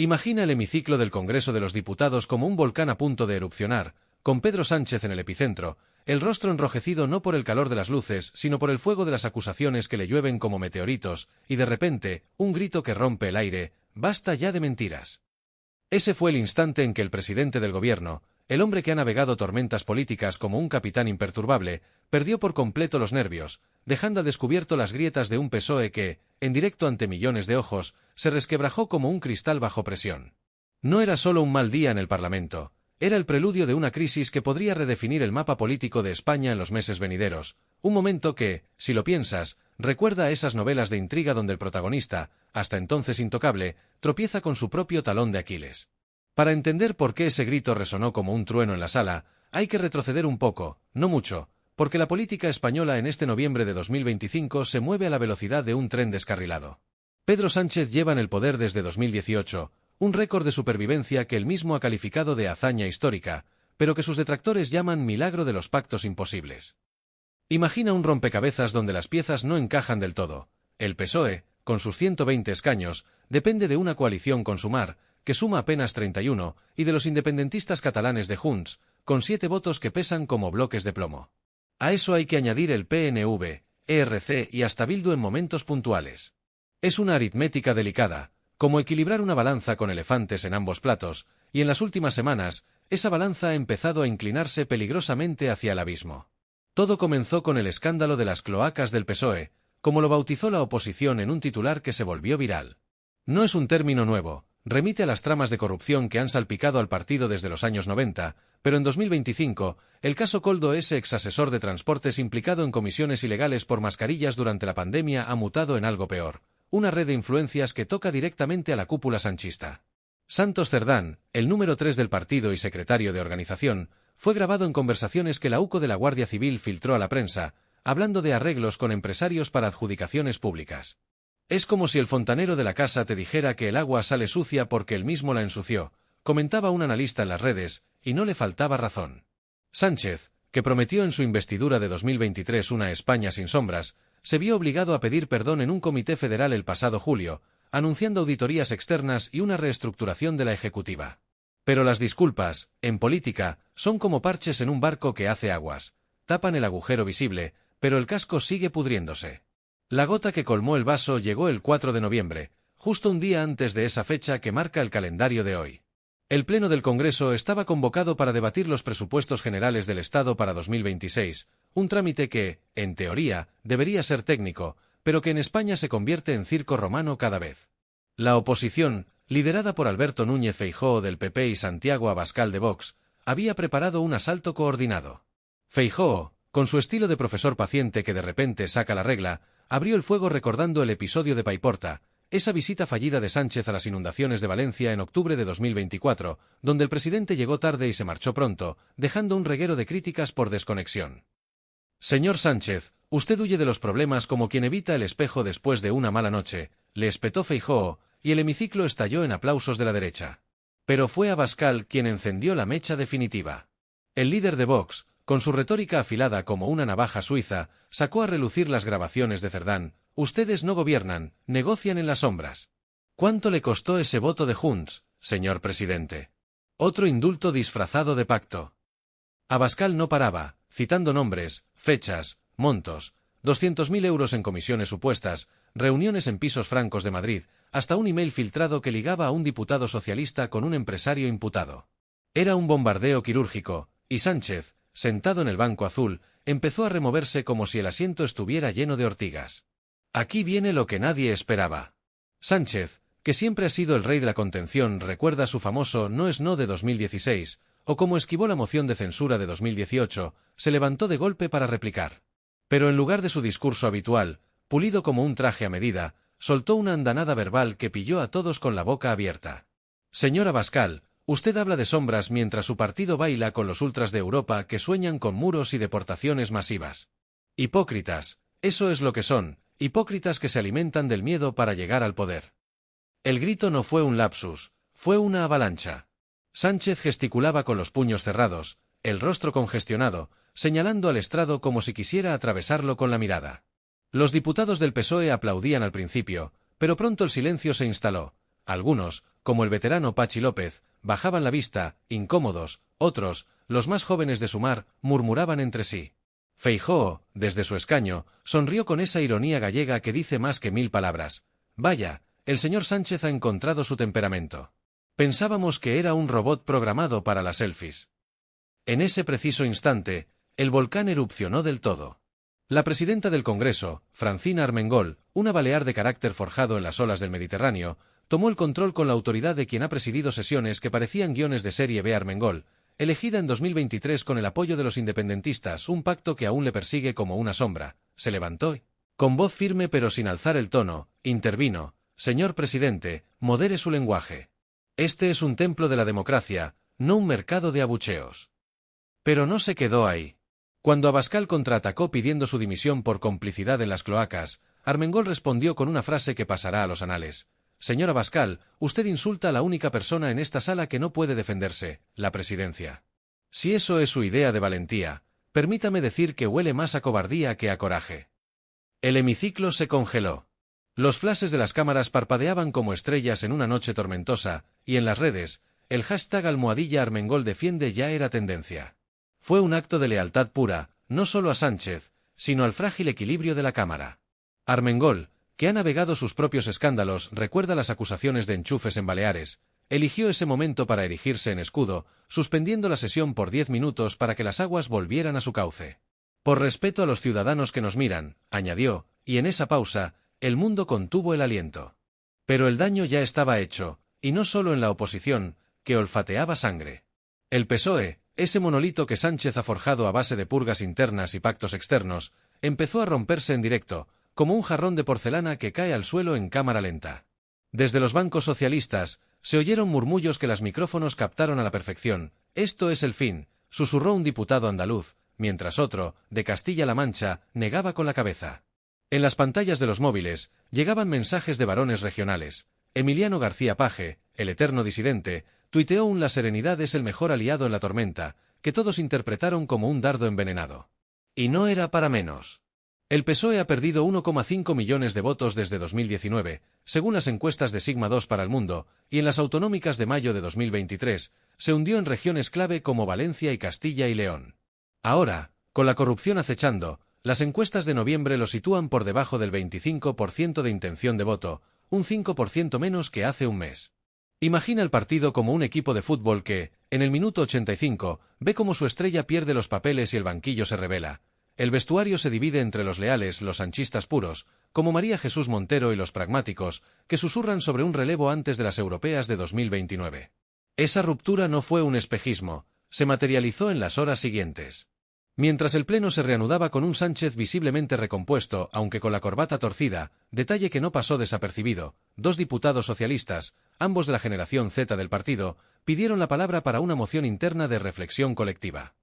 Imagina el hemiciclo del Congreso de los Diputados como un volcán a punto de erupcionar, con Pedro Sánchez en el epicentro, el rostro enrojecido no por el calor de las luces, sino por el fuego de las acusaciones que le llueven como meteoritos, y de repente, un grito que rompe el aire: «¡Basta ya de mentiras!». Ese fue el instante en que el presidente del gobierno, el hombre que ha navegado tormentas políticas como un capitán imperturbable, perdió por completo los nervios, dejando al descubierto las grietas de un PSOE que, en directo ante millones de ojos, se resquebrajó como un cristal bajo presión. No era solo un mal día en el Parlamento, era el preludio de una crisis que podría redefinir el mapa político de España en los meses venideros, un momento que, si lo piensas, recuerda a esas novelas de intriga donde el protagonista, hasta entonces intocable, tropieza con su propio talón de Aquiles. Para entender por qué ese grito resonó como un trueno en la sala, hay que retroceder un poco, no mucho, porque la política española en este noviembre de 2025 se mueve a la velocidad de un tren descarrilado. Pedro Sánchez lleva en el poder desde 2018, un récord de supervivencia que él mismo ha calificado de hazaña histórica, pero que sus detractores llaman milagro de los pactos imposibles. Imagina un rompecabezas donde las piezas no encajan del todo. El PSOE, con sus 120 escaños, depende de una coalición con Sumar, que suma apenas 31, y de los independentistas catalanes de Junts, con 7 votos que pesan como bloques de plomo. A eso hay que añadir el PNV, ERC y hasta Bildu en momentos puntuales. Es una aritmética delicada, como equilibrar una balanza con elefantes en ambos platos, y en las últimas semanas, esa balanza ha empezado a inclinarse peligrosamente hacia el abismo. Todo comenzó con el escándalo de las cloacas del PSOE, como lo bautizó la oposición en un titular que se volvió viral. No es un término nuevo, remite a las tramas de corrupción que han salpicado al partido desde los años 90, pero en 2025, el caso Koldo, ese exasesor de transportes implicado en comisiones ilegales por mascarillas durante la pandemia, ha mutado en algo peor, una red de influencias que toca directamente a la cúpula sanchista. Santos Cerdán, el número 3 del partido y secretario de organización, fue grabado en conversaciones que la UCO de la Guardia Civil filtró a la prensa, hablando de arreglos con empresarios para adjudicaciones públicas. Es como si el fontanero de la casa te dijera que el agua sale sucia porque él mismo la ensució, comentaba un analista en las redes, y no le faltaba razón. Sánchez, que prometió en su investidura de 2023 una España sin sombras, se vio obligado a pedir perdón en un comité federal el pasado julio, anunciando auditorías externas y una reestructuración de la ejecutiva. Pero las disculpas, en política, son como parches en un barco que hace aguas, tapan el agujero visible, pero el casco sigue pudriéndose. La gota que colmó el vaso llegó el 4 de noviembre, justo un día antes de esa fecha que marca el calendario de hoy. El Pleno del Congreso estaba convocado para debatir los presupuestos generales del Estado para 2026, un trámite que, en teoría, debería ser técnico, pero que en España se convierte en circo romano cada vez. La oposición, liderada por Alberto Núñez Feijóo del PP y Santiago Abascal de Vox, había preparado un asalto coordinado. Feijóo, con su estilo de profesor paciente que de repente saca la regla, abrió el fuego recordando el episodio de Paiporta, esa visita fallida de Sánchez a las inundaciones de Valencia en octubre de 2024, donde el presidente llegó tarde y se marchó pronto, dejando un reguero de críticas por desconexión. Señor Sánchez, usted huye de los problemas como quien evita el espejo después de una mala noche, le espetó Feijóo, y el hemiciclo estalló en aplausos de la derecha. Pero fue Abascal quien encendió la mecha definitiva. El líder de Vox, con su retórica afilada como una navaja suiza, sacó a relucir las grabaciones de Cerdán: «Ustedes no gobiernan, negocian en las sombras». ¿Cuánto le costó ese voto de Junts, señor presidente? Otro indulto disfrazado de pacto. Abascal no paraba, citando nombres, fechas, montos, 200.000 euros en comisiones supuestas, reuniones en pisos francos de Madrid, hasta un email filtrado que ligaba a un diputado socialista con un empresario imputado. Era un bombardeo quirúrgico, y Sánchez, sentado en el banco azul, empezó a removerse como si el asiento estuviera lleno de ortigas. Aquí viene lo que nadie esperaba. Sánchez, que siempre ha sido el rey de la contención, recuerda su famoso «no es no» de 2016, o como esquivó la moción de censura de 2018, se levantó de golpe para replicar. Pero en lugar de su discurso habitual, pulido como un traje a medida, soltó una andanada verbal que pilló a todos con la boca abierta. Señor Abascal, usted habla de sombras mientras su partido baila con los ultras de Europa que sueñan con muros y deportaciones masivas. Hipócritas, eso es lo que son, hipócritas que se alimentan del miedo para llegar al poder. El grito no fue un lapsus, fue una avalancha. Sánchez gesticulaba con los puños cerrados, el rostro congestionado, señalando al estrado como si quisiera atravesarlo con la mirada. Los diputados del PSOE aplaudían al principio, pero pronto el silencio se instaló. Algunos, como el veterano Pachi López, bajaban la vista, incómodos; otros, los más jóvenes de Sumar, murmuraban entre sí. Feijóo, desde su escaño, sonrió con esa ironía gallega que dice más que 1000 palabras. Vaya, el señor Sánchez ha encontrado su temperamento. Pensábamos que era un robot programado para las selfies. En ese preciso instante, el volcán erupcionó del todo. La presidenta del Congreso, Francina Armengol, una balear de carácter forjado en las olas del Mediterráneo, tomó el control con la autoridad de quien ha presidido sesiones que parecían guiones de serie B. Armengol, elegida en 2023 con el apoyo de los independentistas, un pacto que aún le persigue como una sombra, se levantó y, con voz firme pero sin alzar el tono, intervino: «Señor presidente, modere su lenguaje. Este es un templo de la democracia, no un mercado de abucheos». Pero no se quedó ahí. Cuando Abascal contraatacó pidiendo su dimisión por complicidad en las cloacas, Armengol respondió con una frase que pasará a los anales: «Señor Abascal, usted insulta a la única persona en esta sala que no puede defenderse, la presidencia. Si eso es su idea de valentía, permítame decir que huele más a cobardía que a coraje». El hemiciclo se congeló. Los flashes de las cámaras parpadeaban como estrellas en una noche tormentosa, y en las redes, el hashtag #Armengol defiende ya era tendencia. Fue un acto de lealtad pura, no solo a Sánchez, sino al frágil equilibrio de la Cámara. Armengol, que ha navegado sus propios escándalos, recuerda las acusaciones de enchufes en Baleares, eligió ese momento para erigirse en escudo, suspendiendo la sesión por 10 minutos para que las aguas volvieran a su cauce. «Por respeto a los ciudadanos que nos miran», añadió, y en esa pausa, el mundo contuvo el aliento. Pero el daño ya estaba hecho, y no solo en la oposición, que olfateaba sangre. El PSOE, ese monolito que Sánchez ha forjado a base de purgas internas y pactos externos, empezó a romperse en directo, como un jarrón de porcelana que cae al suelo en cámara lenta. Desde los bancos socialistas, se oyeron murmullos que los micrófonos captaron a la perfección. «Esto es el fin», susurró un diputado andaluz, mientras otro, de Castilla-La Mancha, negaba con la cabeza. En las pantallas de los móviles, llegaban mensajes de varones regionales. Emiliano García Paje, el eterno disidente, tuiteó: «La serenidad es el mejor aliado en la tormenta», que todos interpretaron como un dardo envenenado. Y no era para menos. El PSOE ha perdido 1,5 millones de votos desde 2019, según las encuestas de Sigma 2 para El Mundo, y en las autonómicas de mayo de 2023, se hundió en regiones clave como Valencia y Castilla y León. Ahora, con la corrupción acechando, las encuestas de noviembre lo sitúan por debajo del 25% de intención de voto, un 5% menos que hace un mes. Imagina el partido como un equipo de fútbol que, en el minuto 85, ve cómo su estrella pierde los papeles y el banquillo se revela. El vestuario se divide entre los leales, los sanchistas puros, como María Jesús Montero, y los pragmáticos, que susurran sobre un relevo antes de las europeas de 2029. Esa ruptura no fue un espejismo, se materializó en las horas siguientes. Mientras el pleno se reanudaba con un Sánchez visiblemente recompuesto, aunque con la corbata torcida, detalle que no pasó desapercibido, 2 diputados socialistas, ambos de la generación Z del partido, pidieron la palabra para una moción interna de reflexión colectiva.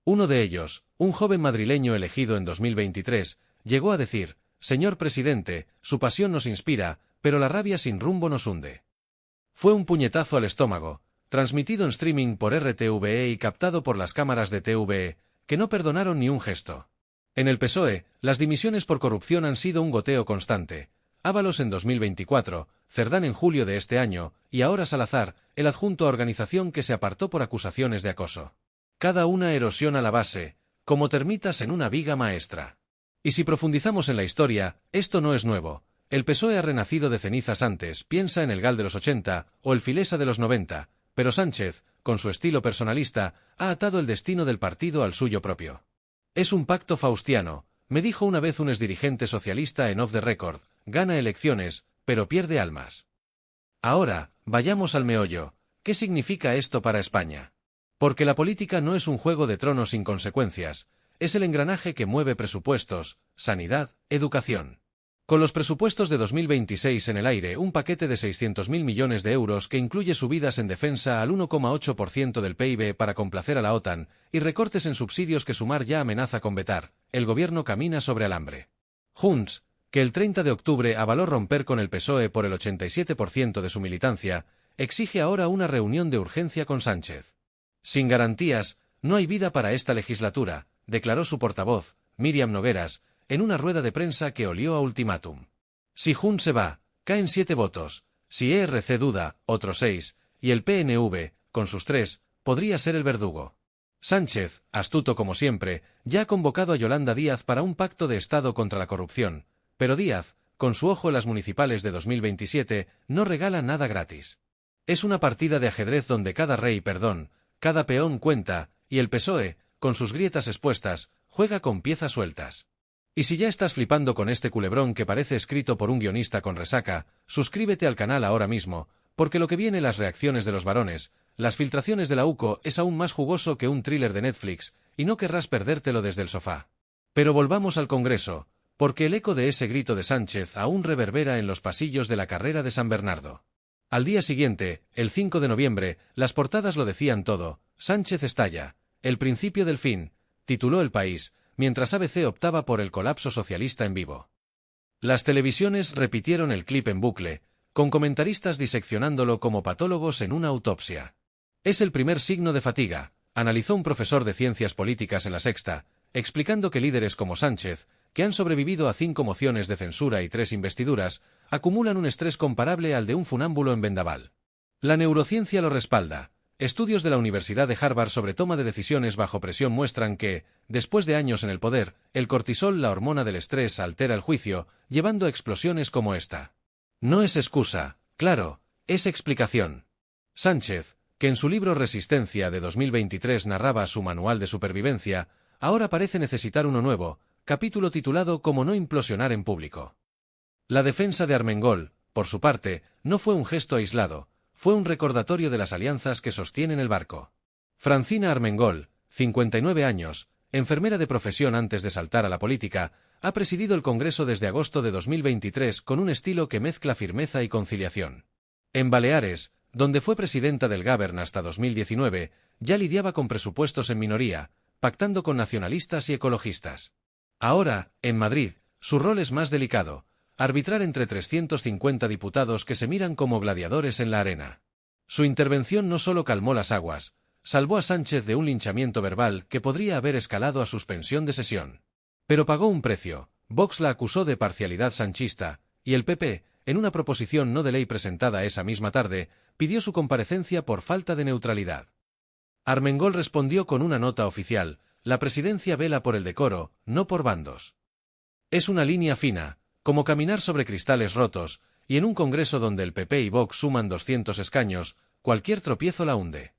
Uno de ellos, un joven madrileño elegido en 2023, llegó a decir: «Señor presidente, su pasión nos inspira, pero la rabia sin rumbo nos hunde». Fue un puñetazo al estómago, transmitido en streaming por RTVE y captado por las cámaras de TVE, que no perdonaron ni un gesto. En el PSOE, las dimisiones por corrupción han sido un goteo constante. Ábalos en 2024, Cerdán en julio de este año, y ahora Salazar, el adjunto a organización que se apartó por acusaciones de acoso. Cada una erosiona la base, como termitas en una viga maestra. Y si profundizamos en la historia, esto no es nuevo. El PSOE ha renacido de cenizas antes, piensa en el GAL de los 80, o el Filesa de los 90, pero Sánchez, con su estilo personalista, ha atado el destino del partido al suyo propio. «Es un pacto faustiano», me dijo una vez un exdirigente socialista en Off the Record: «Gana elecciones, pero pierde almas». Ahora, vayamos al meollo. ¿Qué significa esto para España? Porque la política no es un juego de tronos sin consecuencias, es el engranaje que mueve presupuestos, sanidad, educación. Con los presupuestos de 2026 en el aire, un paquete de 600.000 millones de euros que incluye subidas en defensa al 1,8% del PIB para complacer a la OTAN, y recortes en subsidios que Sumar ya amenaza con vetar, el gobierno camina sobre alambre. Junts, que el 30 de octubre avaló romper con el PSOE por el 87% de su militancia, exige ahora una reunión de urgencia con Sánchez. «Sin garantías, no hay vida para esta legislatura», declaró su portavoz, Míriam Nogueras, en una rueda de prensa que olió a ultimátum. Si Junts se va, caen 7 votos, Si ERC duda, otros 6, y el PNV, con sus 3, podría ser el verdugo. Sánchez, astuto como siempre, ya ha convocado a Yolanda Díaz para un pacto de Estado contra la corrupción, pero Díaz, con su ojo en las municipales de 2027, no regala nada gratis. Es una partida de ajedrez donde cada cada peón cuenta, y el PSOE, con sus grietas expuestas, juega con piezas sueltas. Y si ya estás flipando con este culebrón que parece escrito por un guionista con resaca, suscríbete al canal ahora mismo, porque lo que viene, las reacciones de los varones, las filtraciones de la UCO, es aún más jugoso que un thriller de Netflix, y no querrás perdértelo desde el sofá. Pero volvamos al Congreso, porque el eco de ese grito de Sánchez aún reverbera en los pasillos de la carrera de San Bernardo. Al día siguiente, el 5 de noviembre, las portadas lo decían todo: Sánchez estalla, el principio del fin, tituló El País, mientras ABC optaba por el colapso socialista en vivo. Las televisiones repitieron el clip en bucle, con comentaristas diseccionándolo como patólogos en una autopsia. Es el primer signo de fatiga, analizó un profesor de ciencias políticas en La Sexta, explicando que líderes como Sánchez, que han sobrevivido a 5 mociones de censura y 3 investiduras, acumulan un estrés comparable al de un funámbulo en vendaval. La neurociencia lo respalda. Estudios de la Universidad de Harvard sobre toma de decisiones bajo presión muestran que, después de años en el poder, el cortisol, la hormona del estrés, altera el juicio, llevando a explosiones como esta. No es excusa, claro, es explicación. Sánchez, que en su libro Resistencia de 2023 narraba su manual de supervivencia, ahora parece necesitar uno nuevo, capítulo titulado Cómo no implosionar en público. La defensa de Armengol, por su parte, no fue un gesto aislado, fue un recordatorio de las alianzas que sostienen el barco. Francina Armengol, 59 años, enfermera de profesión antes de saltar a la política, ha presidido el Congreso desde agosto de 2023 con un estilo que mezcla firmeza y conciliación. En Baleares, donde fue presidenta del Govern hasta 2019, ya lidiaba con presupuestos en minoría, pactando con nacionalistas y ecologistas. Ahora, en Madrid, su rol es más delicado: arbitrar entre 350 diputados que se miran como gladiadores en la arena. Su intervención no solo calmó las aguas, salvó a Sánchez de un linchamiento verbal que podría haber escalado a suspensión de sesión. Pero pagó un precio. Vox la acusó de parcialidad sanchista, y el PP, en una proposición no de ley presentada esa misma tarde, pidió su comparecencia por falta de neutralidad. Armengol respondió con una nota oficial: la presidencia vela por el decoro, no por bandos. Es una línea fina, como caminar sobre cristales rotos, y en un Congreso donde el PP y Vox suman 200 escaños, cualquier tropiezo la hunde.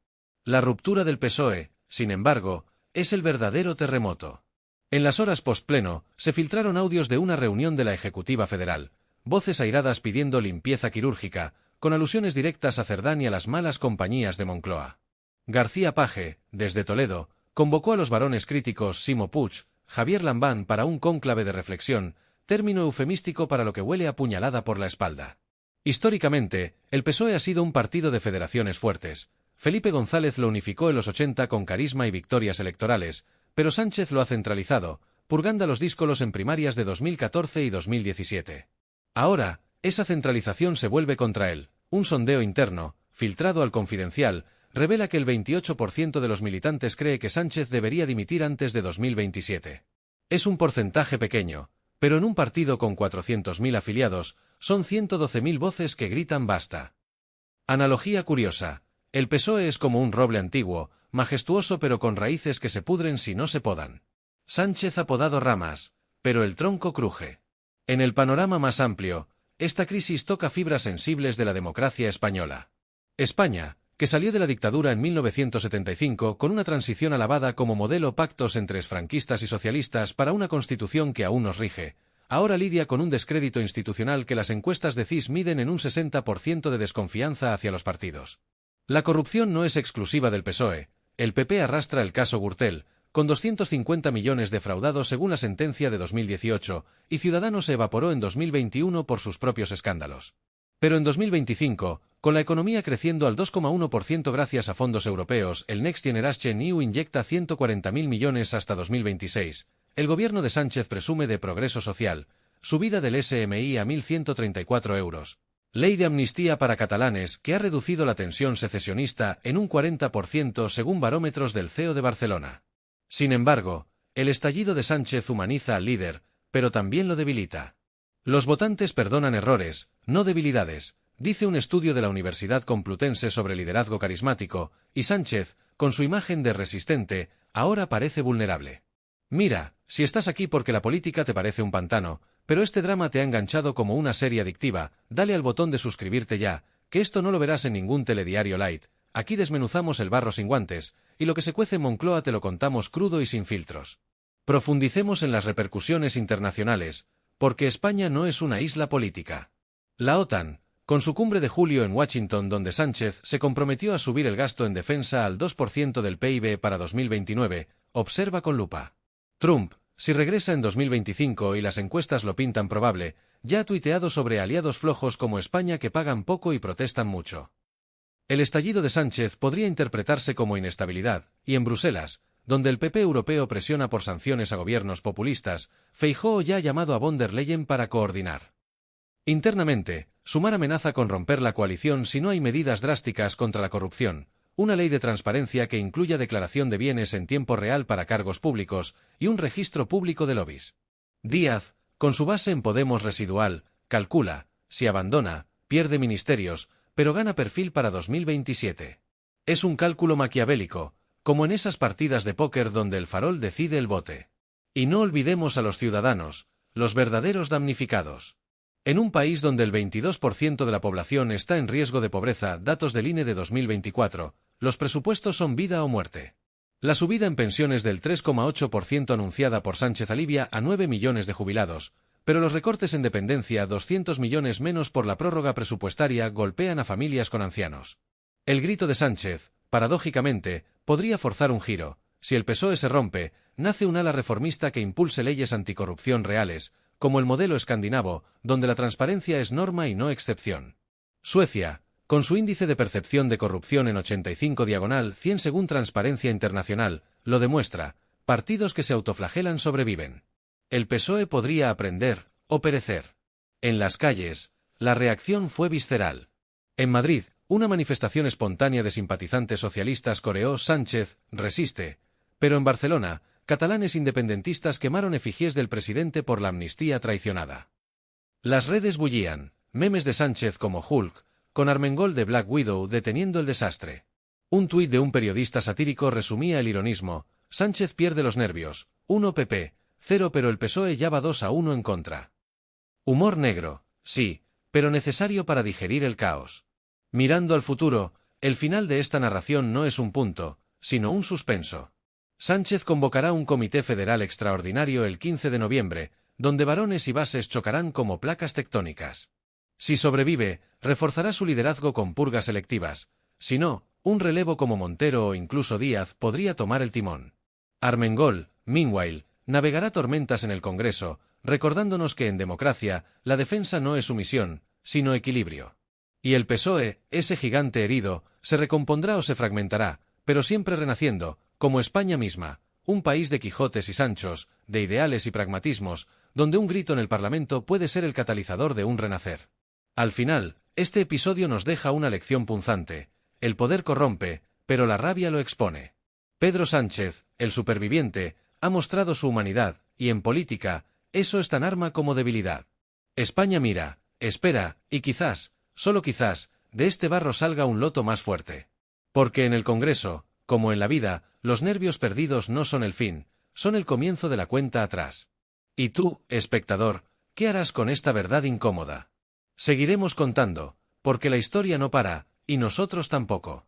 La ruptura del PSOE, sin embargo, es el verdadero terremoto. En las horas postpleno, se filtraron audios de una reunión de la Ejecutiva Federal, voces airadas pidiendo limpieza quirúrgica, con alusiones directas a Cerdán y a las malas compañías de Moncloa. García Page, desde Toledo, convocó a los varones críticos Ximo Puig, Javier Lambán para un cónclave de reflexión, término eufemístico para lo que huele a puñalada por la espalda. Históricamente, el PSOE ha sido un partido de federaciones fuertes. Felipe González lo unificó en los 80 con carisma y victorias electorales, pero Sánchez lo ha centralizado, purgando a los díscolos en primarias de 2014 y 2017. Ahora, esa centralización se vuelve contra él. Un sondeo interno, filtrado al Confidencial, revela que el 28% de los militantes cree que Sánchez debería dimitir antes de 2027. Es un porcentaje pequeño, pero en un partido con 400.000 afiliados, son 112.000 voces que gritan basta. Analogía curiosa: el PSOE es como un roble antiguo, majestuoso pero con raíces que se pudren si no se podan. Sánchez ha podado ramas, pero el tronco cruje. En el panorama más amplio, esta crisis toca fibras sensibles de la democracia española. España, que salió de la dictadura en 1975 con una transición alabada como modelo, pactos entre franquistas y socialistas para una constitución que aún nos rige, ahora lidia con un descrédito institucional que las encuestas de CIS miden en un 60% de desconfianza hacia los partidos. La corrupción no es exclusiva del PSOE. El PP arrastra el caso Gürtel, con 250 millones defraudados según la sentencia de 2018, y Ciudadanos se evaporó en 2021 por sus propios escándalos. Pero en 2025, con la economía creciendo al 2,1% gracias a fondos europeos, el Next Generation EU inyecta 140.000 millones hasta 2026. El gobierno de Sánchez presume de progreso social, subida del SMI a 1.134 euros. Ley de amnistía para catalanes que ha reducido la tensión secesionista en un 40% según barómetros del CEO de Barcelona. Sin embargo, el estallido de Sánchez humaniza al líder, pero también lo debilita. Los votantes perdonan errores, no debilidades. dice un estudio de la Universidad Complutense sobre liderazgo carismático, y Sánchez, con su imagen de resistente, ahora parece vulnerable. Mira, si estás aquí porque la política te parece un pantano, pero este drama te ha enganchado como una serie adictiva, dale al botón de suscribirte ya, que esto no lo verás en ningún telediario light. Aquí desmenuzamos el barro sin guantes, y lo que se cuece en Moncloa te lo contamos crudo y sin filtros. Profundicemos en las repercusiones internacionales, porque España no es una isla política. La OTAN, con su cumbre de julio en Washington donde Sánchez se comprometió a subir el gasto en defensa al 2% del PIB para 2029, observa con lupa. Trump, si regresa en 2025 y las encuestas lo pintan probable, ya ha tuiteado sobre aliados flojos como España que pagan poco y protestan mucho. El estallido de Sánchez podría interpretarse como inestabilidad, y en Bruselas, donde el PP europeo presiona por sanciones a gobiernos populistas, Feijóo ya ha llamado a von der Leyen para coordinar. Internamente, Sumar amenaza con romper la coalición si no hay medidas drásticas contra la corrupción, una ley de transparencia que incluya declaración de bienes en tiempo real para cargos públicos y un registro público de lobbies. Díaz, con su base en Podemos residual, calcula, si abandona, pierde ministerios, pero gana perfil para 2027. Es un cálculo maquiavélico, como en esas partidas de póker donde el farol decide el bote. Y no olvidemos a los ciudadanos, los verdaderos damnificados. En un país donde el 22% de la población está en riesgo de pobreza, datos del INE de 2024, los presupuestos son vida o muerte. La subida en pensiones del 3,8% anunciada por Sánchez alivia a 9 millones de jubilados, pero los recortes en dependencia, 200 millones menos por la prórroga presupuestaria, golpean a familias con ancianos. El grito de Sánchez, paradójicamente, podría forzar un giro. Si el PSOE se rompe, nace un ala reformista que impulse leyes anticorrupción reales, como el modelo escandinavo, donde la transparencia es norma y no excepción. Suecia, con su índice de percepción de corrupción en 85/100 según Transparencia Internacional, lo demuestra, partidos que se autoflagelan sobreviven. El PSOE podría aprender, o perecer. En las calles, la reacción fue visceral. En Madrid, una manifestación espontánea de simpatizantes socialistas coreó Sánchez, resiste, pero en Barcelona, catalanes independentistas quemaron efigies del presidente por la amnistía traicionada. Las redes bullían, memes de Sánchez como Hulk, con Armengol de Black Widow deteniendo el desastre. Un tuit de un periodista satírico resumía el ironismo: Sánchez pierde los nervios, 1 PP, 0 pero el PSOE ya va 2-1 en contra. Humor negro, sí, pero necesario para digerir el caos. Mirando al futuro, el final de esta narración no es un punto, sino un suspenso. Sánchez convocará un comité federal extraordinario el 15 de noviembre, donde varones y bases chocarán como placas tectónicas. Si sobrevive, reforzará su liderazgo con purgas selectivas. Si no, un relevo como Montero o incluso Díaz podría tomar el timón. Armengol, meanwhile, navegará tormentas en el Congreso, recordándonos que en democracia, la defensa no es sumisión, sino equilibrio. Y el PSOE, ese gigante herido, se recompondrá o se fragmentará, pero siempre renaciendo, como España misma, un país de Quijotes y Sanchos, de ideales y pragmatismos, donde un grito en el Parlamento puede ser el catalizador de un renacer. Al final, este episodio nos deja una lección punzante: el poder corrompe, pero la rabia lo expone. Pedro Sánchez, el superviviente, ha mostrado su humanidad, y en política, eso es tan arma como debilidad. España mira, espera, y quizás, solo quizás, de este barro salga un loto más fuerte. Porque en el Congreso, como en la vida, los nervios perdidos no son el fin, son el comienzo de la cuenta atrás. Y tú, espectador, ¿qué harás con esta verdad incómoda? Seguiremos contando, porque la historia no para, y nosotros tampoco.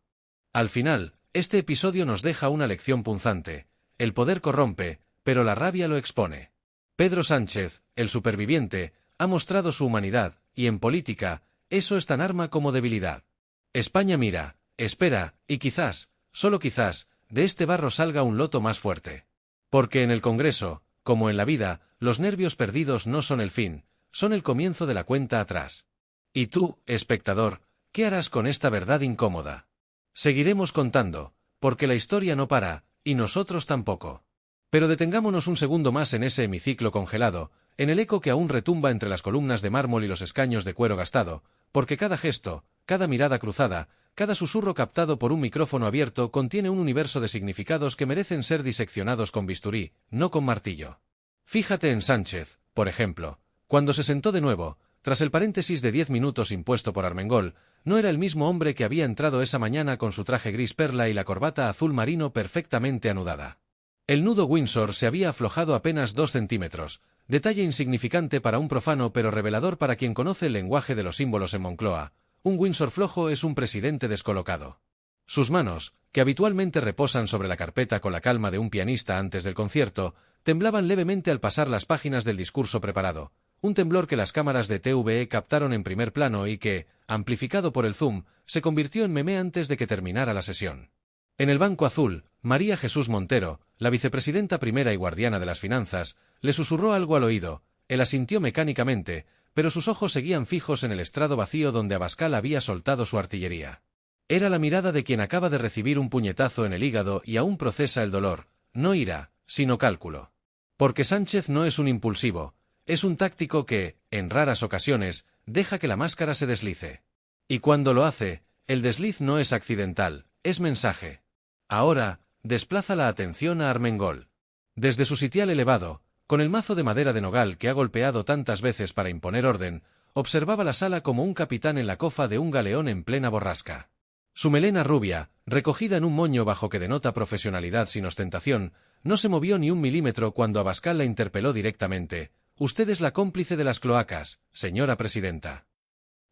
Al final, este episodio nos deja una lección punzante: el poder corrompe, pero la rabia lo expone. Pedro Sánchez, el superviviente, ha mostrado su humanidad, y en política, eso es tan arma como debilidad. España mira, espera, y quizás, solo quizás, de este barro salga un loto más fuerte. Porque en el Congreso, como en la vida, los nervios perdidos no son el fin, son el comienzo de la cuenta atrás. Y tú, espectador, ¿qué harás con esta verdad incómoda? Seguiremos contando, porque la historia no para, y nosotros tampoco. Pero detengámonos un segundo más en ese hemiciclo congelado, en el eco que aún retumba entre las columnas de mármol y los escaños de cuero gastado, porque cada gesto, cada mirada cruzada, cada susurro captado por un micrófono abierto contiene un universo de significados que merecen ser diseccionados con bisturí, no con martillo. Fíjate en Sánchez, por ejemplo. Cuando se sentó de nuevo, tras el paréntesis de 10 minutos impuesto por Armengol, no era el mismo hombre que había entrado esa mañana con su traje gris perla y la corbata azul marino perfectamente anudada. El nudo Windsor se había aflojado apenas 2 centímetros, detalle insignificante para un profano pero revelador para quien conoce el lenguaje de los símbolos en Moncloa. Un Windsor flojo es un presidente descolocado. Sus manos, que habitualmente reposan sobre la carpeta con la calma de un pianista antes del concierto, temblaban levemente al pasar las páginas del discurso preparado, un temblor que las cámaras de TVE captaron en primer plano y que, amplificado por el zoom, se convirtió en meme antes de que terminara la sesión. En el banco azul, María Jesús Montero, la vicepresidenta primera y guardiana de las finanzas, le susurró algo al oído. Él asintió mecánicamente, pero sus ojos seguían fijos en el estrado vacío donde Abascal había soltado su artillería. Era la mirada de quien acaba de recibir un puñetazo en el hígado y aún procesa el dolor, no ira, sino cálculo. Porque Sánchez no es un impulsivo, es un táctico que, en raras ocasiones, deja que la máscara se deslice. Y cuando lo hace, el desliz no es accidental, es mensaje. Ahora, desplaza la atención a Armengol. Desde su sitial elevado, con el mazo de madera de nogal que ha golpeado tantas veces para imponer orden, observaba la sala como un capitán en la cofa de un galeón en plena borrasca. Su melena rubia, recogida en un moño bajo que denota profesionalidad sin ostentación, no se movió ni un milímetro cuando Abascal la interpeló directamente. «Usted es la cómplice de las cloacas, señora presidenta».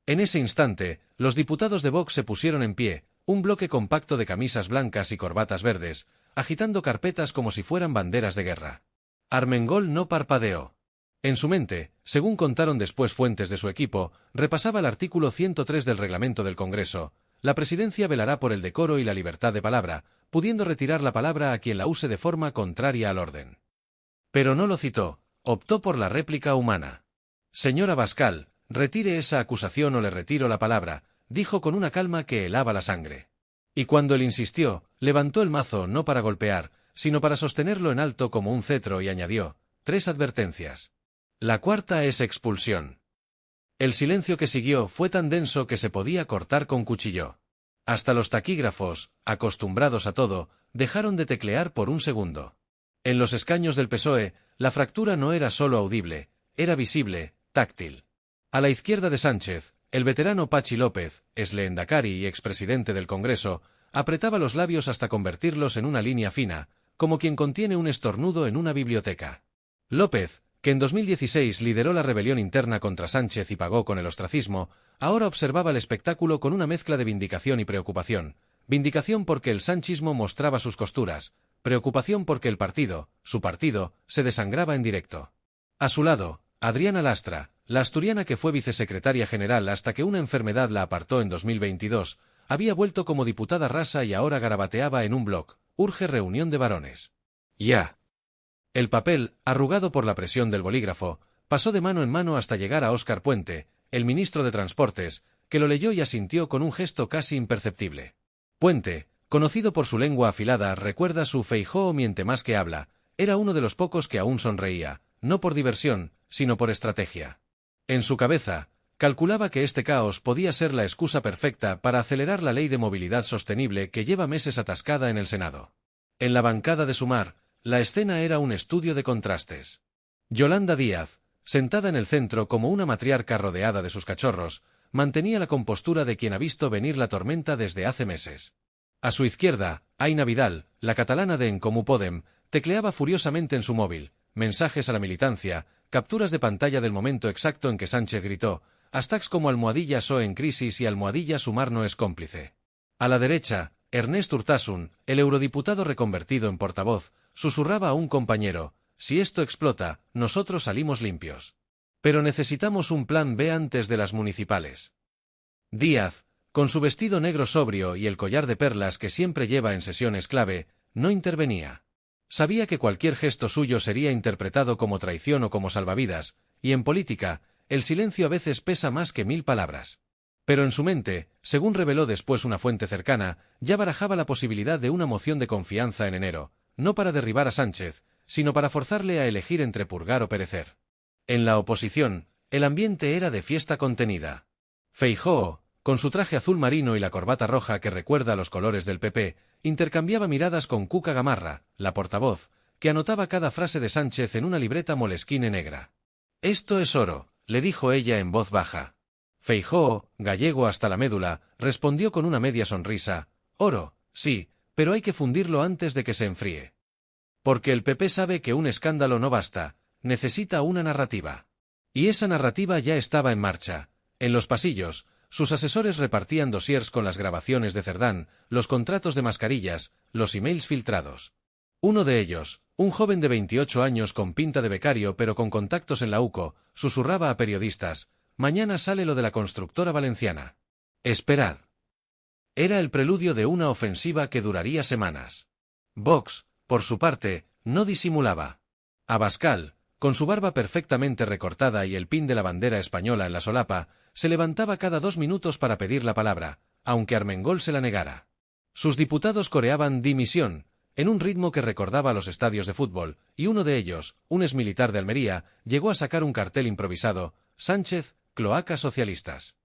En ese instante, los diputados de Vox se pusieron en pie, un bloque compacto de camisas blancas y corbatas verdes, agitando carpetas como si fueran banderas de guerra. Armengol no parpadeó. En su mente, según contaron después fuentes de su equipo, repasaba el artículo 103 del reglamento del Congreso. La presidencia velará por el decoro y la libertad de palabra, pudiendo retirar la palabra a quien la use de forma contraria al orden. Pero no lo citó, optó por la réplica humana. «Señor Abascal, retire esa acusación o le retiro la palabra», dijo con una calma que helaba la sangre. Y cuando él insistió, levantó el mazo no para golpear, sino para sostenerlo en alto como un cetro y añadió: 3 advertencias. La cuarta es expulsión. El silencio que siguió fue tan denso que se podía cortar con cuchillo. Hasta los taquígrafos, acostumbrados a todo, dejaron de teclear por un segundo. En los escaños del PSOE, la fractura no era solo audible, era visible, táctil. A la izquierda de Sánchez, el veterano Pachi López, exlehendakari y expresidente del Congreso, apretaba los labios hasta convertirlos en una línea fina, como quien contiene un estornudo en una biblioteca. López, que en 2016 lideró la rebelión interna contra Sánchez y pagó con el ostracismo, ahora observaba el espectáculo con una mezcla de vindicación y preocupación. Vindicación porque el sanchismo mostraba sus costuras, preocupación porque el partido, su partido, se desangraba en directo. A su lado, Adriana Lastra, la asturiana que fue vicesecretaria general hasta que una enfermedad la apartó en 2022, había vuelto como diputada rasa y ahora garabateaba en un blog: «Urge reunión de varones». Ya. El papel, arrugado por la presión del bolígrafo, pasó de mano en mano hasta llegar a Óscar Puente, el ministro de Transportes, que lo leyó y asintió con un gesto casi imperceptible. Puente, conocido por su lengua afilada, recuerda su Feijóo miente más que habla, era uno de los pocos que aún sonreía, no por diversión, sino por estrategia. En su cabeza, calculaba que este caos podía ser la excusa perfecta para acelerar la ley de movilidad sostenible que lleva meses atascada en el Senado. En la bancada de Sumar, la escena era un estudio de contrastes. Yolanda Díaz, sentada en el centro como una matriarca rodeada de sus cachorros, mantenía la compostura de quien ha visto venir la tormenta desde hace meses. A su izquierda, Aina Vidal, la catalana de En Comú Podem, tecleaba furiosamente en su móvil, mensajes a la militancia, capturas de pantalla del momento exacto en que Sánchez gritó, hashtags como almohadilla SOE en crisis y almohadilla Sumar no es cómplice. A la derecha, Ernest Urtasun, el eurodiputado reconvertido en portavoz, susurraba a un compañero: «Si esto explota, nosotros salimos limpios. Pero necesitamos un plan B antes de las municipales». Díaz, con su vestido negro sobrio y el collar de perlas que siempre lleva en sesiones clave, no intervenía. Sabía que cualquier gesto suyo sería interpretado como traición o como salvavidas, y en política, el silencio a veces pesa más que 1000 palabras. Pero en su mente, según reveló después una fuente cercana, ya barajaba la posibilidad de una moción de confianza en enero, no para derribar a Sánchez, sino para forzarle a elegir entre purgar o perecer. En la oposición, el ambiente era de fiesta contenida. Feijóo, con su traje azul marino y la corbata roja que recuerda a los colores del PP, intercambiaba miradas con Cuca Gamarra, la portavoz, que anotaba cada frase de Sánchez en una libreta moleskine negra. «Esto es oro», le dijo ella en voz baja. Feijóo, gallego hasta la médula, respondió con una media sonrisa. Oro, sí, pero hay que fundirlo antes de que se enfríe. Porque el PP sabe que un escándalo no basta, necesita una narrativa. Y esa narrativa ya estaba en marcha. En los pasillos, sus asesores repartían dossiers con las grabaciones de Cerdán, los contratos de mascarillas, los emails filtrados. Uno de ellos, un joven de 28 años con pinta de becario pero con contactos en la UCO, susurraba a periodistas: mañana sale lo de la constructora valenciana. Esperad. Era el preludio de una ofensiva que duraría semanas. Vox, por su parte, no disimulaba. Abascal, con su barba perfectamente recortada y el pin de la bandera española en la solapa, se levantaba cada 2 minutos para pedir la palabra, aunque Armengol se la negara. Sus diputados coreaban dimisión, en un ritmo que recordaba los estadios de fútbol, y uno de ellos, un exmilitar de Almería, llegó a sacar un cartel improvisado: Sánchez, cloacas socialistas.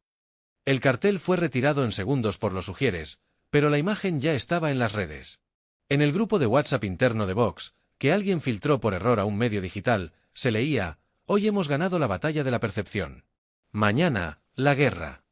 El cartel fue retirado en segundos por los Ujieres, pero la imagen ya estaba en las redes. En el grupo de WhatsApp interno de Vox, que alguien filtró por error a un medio digital, se leía: hoy hemos ganado la batalla de la percepción. Mañana, la guerra.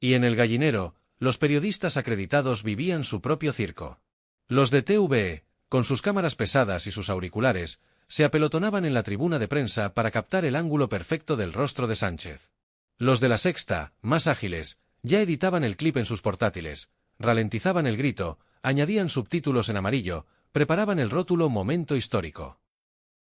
Y en el gallinero, los periodistas acreditados vivían su propio circo. Los de TVE, con sus cámaras pesadas y sus auriculares, se apelotonaban en la tribuna de prensa para captar el ángulo perfecto del rostro de Sánchez. Los de La Sexta, más ágiles, ya editaban el clip en sus portátiles, ralentizaban el grito, añadían subtítulos en amarillo, preparaban el rótulo momento histórico.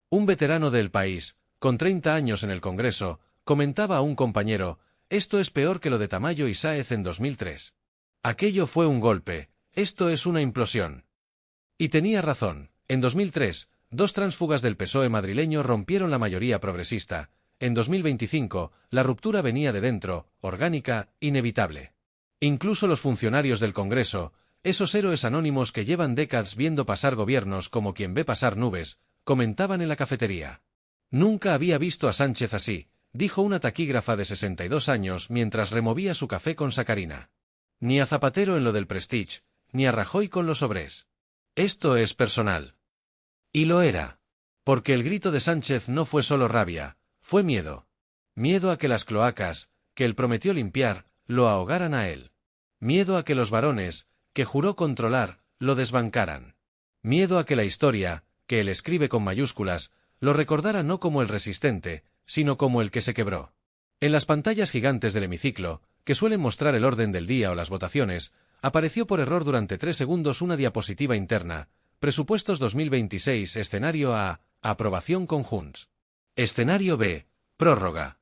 Un veterano del País, con 30 años en el Congreso, comentaba a un compañero: esto es peor que lo de Tamayo y Sáez en 2003. Aquello fue un golpe, esto es una implosión. Y tenía razón. En 2003, 2 tránsfugas del PSOE madrileño rompieron la mayoría progresista. En 2025, la ruptura venía de dentro, orgánica, inevitable. Incluso los funcionarios del Congreso, esos héroes anónimos que llevan décadas viendo pasar gobiernos como quien ve pasar nubes, comentaban en la cafetería. Nunca había visto a Sánchez así, dijo una taquígrafa de 62 años mientras removía su café con sacarina. Ni a Zapatero en lo del Prestige, ni a Rajoy con los Obrés. Esto es personal. Y lo era. Porque el grito de Sánchez no fue solo rabia, fue miedo. Miedo a que las cloacas, que él prometió limpiar, lo ahogaran a él. Miedo a que los varones, que juró controlar, lo desbancaran. Miedo a que la historia, que él escribe con mayúsculas, lo recordara no como el resistente, sino como el que se quebró. En las pantallas gigantes del hemiciclo, que suelen mostrar el orden del día o las votaciones, apareció por error durante 3 segundos una diapositiva interna: Presupuestos 2026, escenario A, aprobación con Junts. Escenario B, prórroga.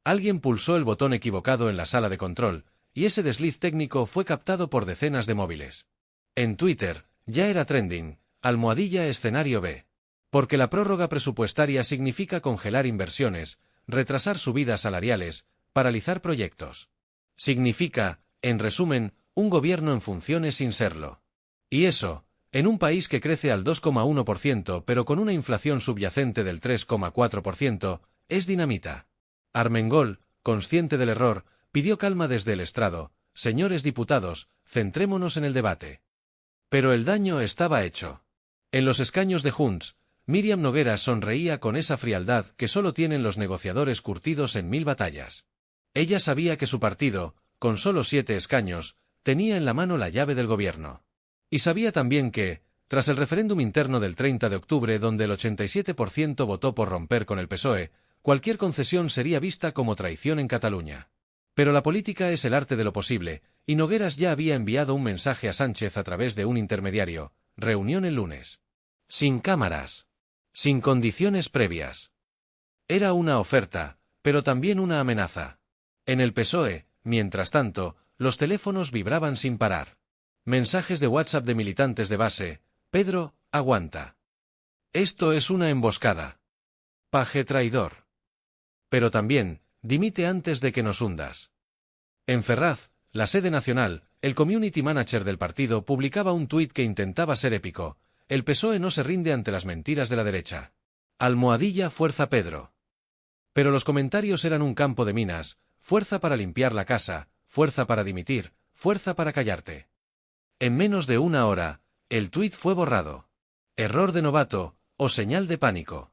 Alguien pulsó el botón equivocado en la sala de control, y ese desliz técnico fue captado por decenas de móviles. En Twitter, ya era trending: #escenario B. Porque la prórroga presupuestaria significa congelar inversiones, retrasar subidas salariales, paralizar proyectos. Significa, en resumen, un gobierno en funciones sin serlo. Y eso, en un país que crece al 2,1% pero con una inflación subyacente del 3,4%, es dinamita. Armengol, consciente del error, pidió calma desde el estrado: señores diputados, centrémonos en el debate. Pero el daño estaba hecho. En los escaños de Junts, Míriam Nogueras sonreía con esa frialdad que solo tienen los negociadores curtidos en 1000 batallas. Ella sabía que su partido, con solo 7 escaños, tenía en la mano la llave del gobierno. Y sabía también que, tras el referéndum interno del 30 de octubre donde el 87% votó por romper con el PSOE, cualquier concesión sería vista como traición en Cataluña. Pero la política es el arte de lo posible, y Nogueras ya había enviado un mensaje a Sánchez a través de un intermediario: reunión el lunes. Sin cámaras. Sin condiciones previas. Era una oferta, pero también una amenaza. En el PSOE, mientras tanto, los teléfonos vibraban sin parar. Mensajes de WhatsApp de militantes de base: Pedro, aguanta. Esto es una emboscada. Paje traidor. Pero también, dimite antes de que nos hundas. En Ferraz, la sede nacional, el community manager del partido publicaba un tuit que intentaba ser épico: el PSOE no se rinde ante las mentiras de la derecha. #fuerza Pedro. Pero los comentarios eran un campo de minas: fuerza para limpiar la casa, fuerza para dimitir, fuerza para callarte. En menos de una hora, el tuit fue borrado. Error de novato, o señal de pánico.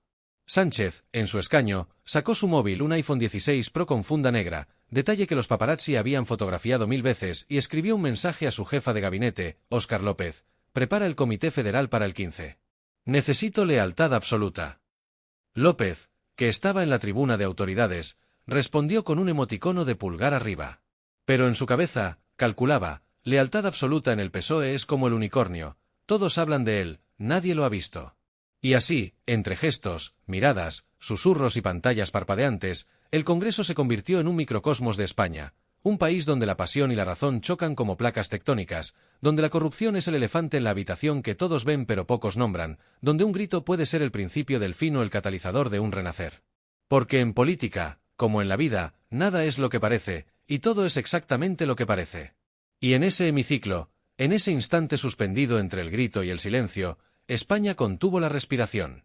Sánchez, en su escaño, sacó su móvil, un iPhone 16 Pro con funda negra, detalle que los paparazzi habían fotografiado 1000 veces, y escribió un mensaje a su jefa de gabinete, Óscar López: prepara el Comité Federal para el 15. Necesito lealtad absoluta. López, que estaba en la tribuna de autoridades, respondió con un emoticono de pulgar arriba. Pero en su cabeza, calculaba, lealtad absoluta en el PSOE es como el unicornio, todos hablan de él, nadie lo ha visto. Y así, entre gestos, miradas, susurros y pantallas parpadeantes, el Congreso se convirtió en un microcosmos de España, un país donde la pasión y la razón chocan como placas tectónicas, donde la corrupción es el elefante en la habitación que todos ven pero pocos nombran, donde un grito puede ser el principio del fin o el catalizador de un renacer. Porque en política, como en la vida, nada es lo que parece, y todo es exactamente lo que parece. Y en ese hemiciclo, en ese instante suspendido entre el grito y el silencio, España contuvo la respiración.